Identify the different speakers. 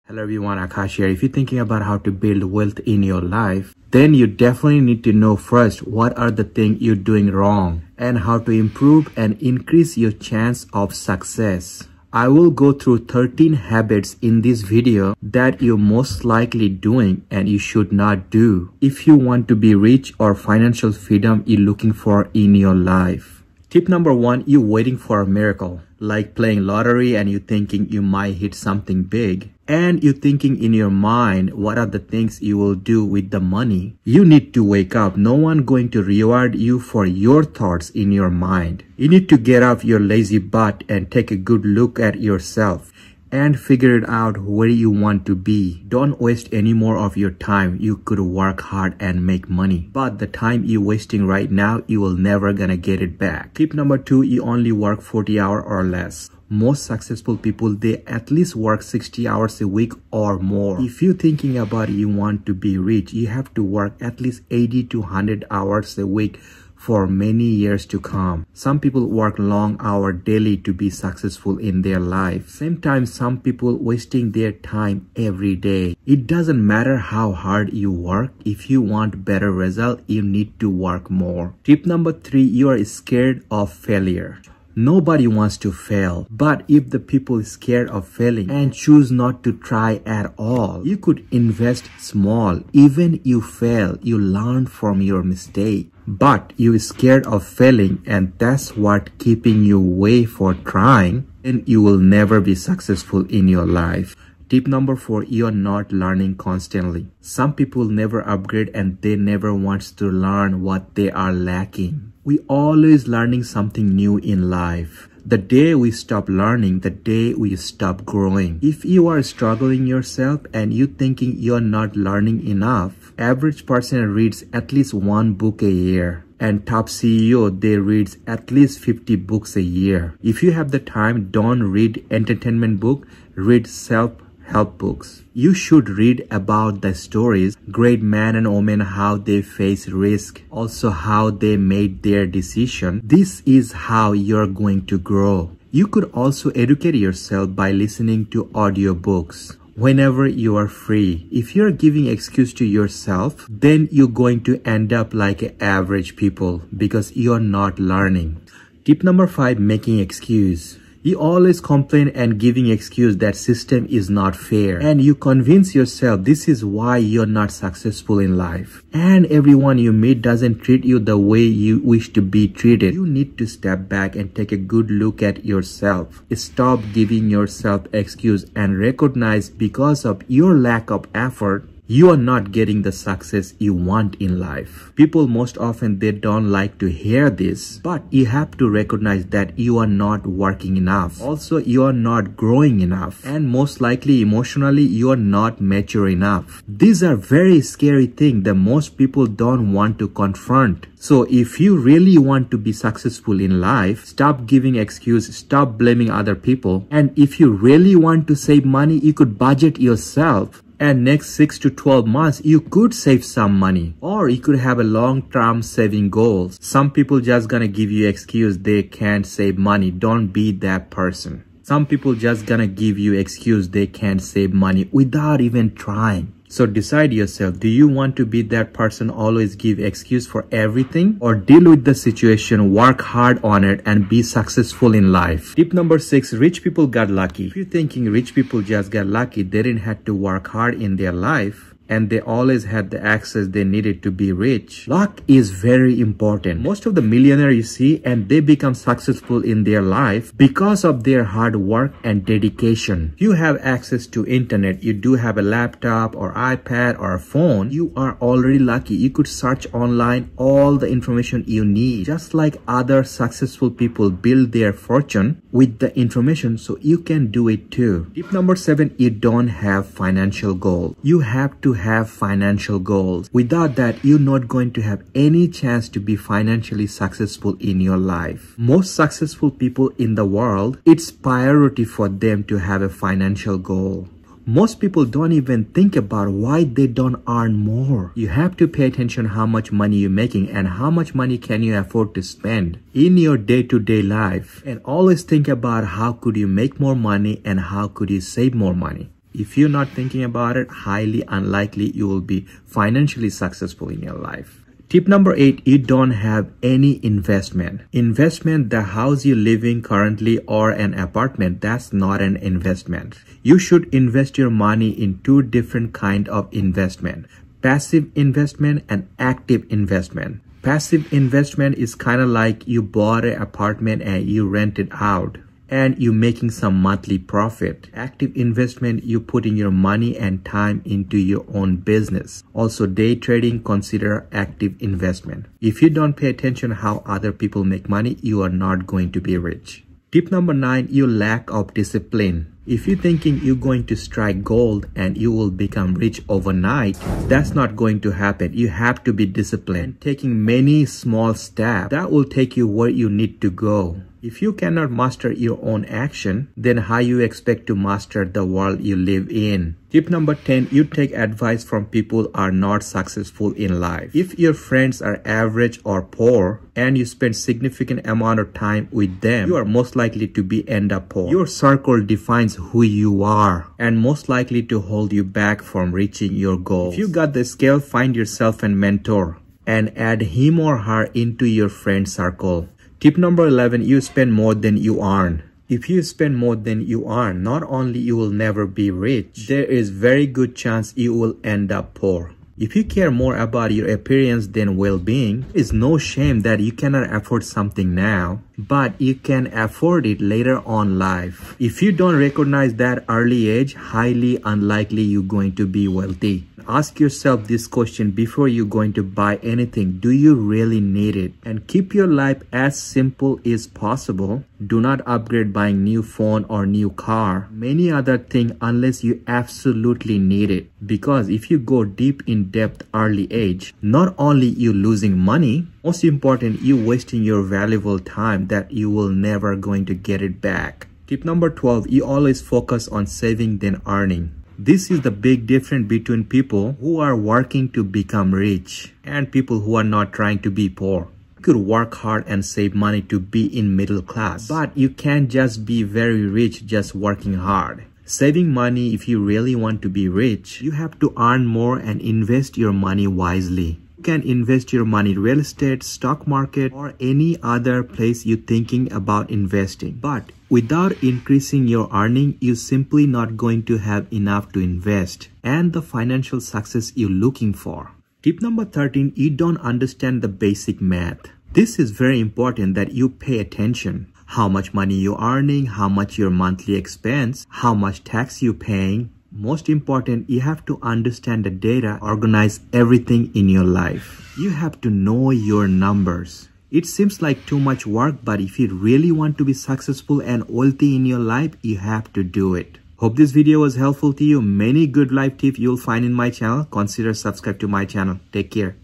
Speaker 1: Hello everyone, Akash here. If you're thinking about how to build wealth in your life, then you definitely need to know first what are the things you're doing wrong and how to improve and increase your chance of success. I will go through 13 habits in this video that you're most likely doing and you should not do if you want to be rich or financial freedom you're looking for in your life. Tip number 1, you're waiting for a miracle, like playing lottery and you're thinking you might hit something big. And you're thinking in your mind, what are the things you will do with the money? You need to wake up. No one going to reward you for your thoughts in your mind. You need to get off your lazy butt and take a good look at yourself and figure it out where you want to be. Don't waste any more of your time. You could work hard and make money, but the time you're wasting right now, you will never gonna get it back. Tip number 2, you only work 40 hours or less. Most successful people, they at least work 60 hours a week or more. If you're thinking about you want to be rich, you have to work at least 80 to 100 hours a week for many years to come. Some people work long hours daily to be successful in their life. Sometimes some people wasting their time every day. It doesn't matter how hard you work. If you want better result, you need to work more. Tip number 3, you are scared of failure. Nobody wants to fail, but if the people is scared of failing and choose not to try at all, you could invest small. Even you fail, you learn from your mistake. But you're scared of failing and that's what keeping you away for trying, and you will never be successful in your life. Tip number 4, you're not learning constantly. Some people never upgrade and they never want to learn what they are lacking. We always learning something new in life. The day we stop learning, the day we stop growing. If you are struggling yourself and you thinking you're not learning enough, average person reads at least 1 book a year. And top CEO, they read at least 50 books a year. If you have the time, don't read entertainment book, read self-help books. You should read about the stories, great men and women, how they face risk, also how they made their decision. This is how you're going to grow. You could also educate yourself by listening to audiobooks whenever you are free. If you're giving excuse to yourself, then you're going to end up like average people because you're not learning. Tip number 5, making excuse. You always complain and giving excuse that system is not fair, and you convince yourself this is why you're not successful in life, and everyone you meet doesn't treat you the way you wish to be treated. You need to step back and take a good look at yourself. Stop giving yourself excuse and recognize because of your lack of effort, you are not getting the success you want in life. People most often, they don't like to hear this, but you have to recognize that you are not working enough. Also, you are not growing enough, and most likely emotionally, you are not mature enough. These are very scary things that most people don't want to confront. So if you really want to be successful in life, stop giving excuses, stop blaming other people. And if you really want to save money, you could budget yourself. And next 6 to 12 months, you could save some money, or you could have a long-term saving goals. Some people just gonna give you excuse they can't save money. Don't be that person. Some people just gonna give you excuse they can't save money without even trying. So decide yourself, do you want to be that person always give excuse for everything, or deal with the situation, work hard on it and be successful in life? Tip number 6, rich people got lucky. If you're thinking rich people just got lucky, they didn't have to work hard in their life, and they always had the access they needed to be rich. Luck is very important. Most of the millionaires you see, and they become successful in their life because of their hard work and dedication. You have access to internet, you do have a laptop or iPad or a phone, you are already lucky. You could search online all the information you need. Just like other successful people build their fortune with the information, so you can do it too. Tip number 7, you don't have financial goals. You have to have financial goals. Without that, you're not going to have any chance to be financially successful in your life. Most successful people in the world, it's priority for them to have a financial goal. Most people don't even think about why they don't earn more. You have to pay attention how much money you're making and how much money can you afford to spend in your day-to-day life. And always think about how could you make more money and how could you save more money. If you're not thinking about it, highly unlikely you will be financially successful in your life. Tip number 8, you don't have any investment. Investment, the house you live in currently or an apartment, that's not an investment. You should invest your money in two different kinds of investment. Passive investment and active investment. Passive investment is kind of like you bought an apartment and you rent it out, and you're making some monthly profit. Active investment, you putting your money and time into your own business. Also, day trading, consider active investment. If you don't pay attention how other people make money, you are not going to be rich. Tip number 9, your lack of discipline. If you're thinking you're going to strike gold and you will become rich overnight, that's not going to happen. You have to be disciplined. Taking many small steps, that will take you where you need to go. If you cannot master your own action, then how you expect to master the world you live in? Tip number 10, you take advice from people who are not successful in life. If your friends are average or poor and you spend significant amount of time with them, you are most likely to end up poor. Your circle defines who you are and most likely to hold you back from reaching your goals. If you got the skill, find yourself a mentor and add him or her into your friend circle. Tip number 11, you spend more than you earn. If you spend more than you earn, not only you will never be rich, there is very good chance you will end up poor. If you care more about your appearance than well-being, it's no shame that you cannot afford something now, but you can afford it later on in life. If you don't recognize that early age, highly unlikely you're going to be wealthy. Ask yourself this question before you're going to buy anything. Do you really need it? And keep your life as simple as possible. Do not upgrade buying new phone or new car, many other things unless you absolutely need it. Because if you go deep in depth early age, not only you losing money, most important, you wasting your valuable time that you will never going to get it back. Tip number 12, you always focus on saving than earning. This is the big difference between people who are working to become rich and people who are not trying to be poor. You could work hard and save money to be in middle class, but you can't just be very rich just working hard. Saving money, if you really want to be rich, you have to earn more and invest your money wisely. You can invest your money in real estate, stock market, or any other place you're thinking about investing. But without increasing your earning, you're simply not going to have enough to invest and the financial success you're looking for. Tip number 13, you don't understand the basic math. This is very important that you pay attention. How much money you're earning, how much your monthly expense, how much tax you're paying. Most important, you have to understand the data, organize everything in your life. You have to know your numbers. It seems like too much work, but if you really want to be successful and wealthy in your life, you have to do it. Hope this video was helpful to you. Many good life tips you'll find in my channel. Consider subscribe to my channel. Take care.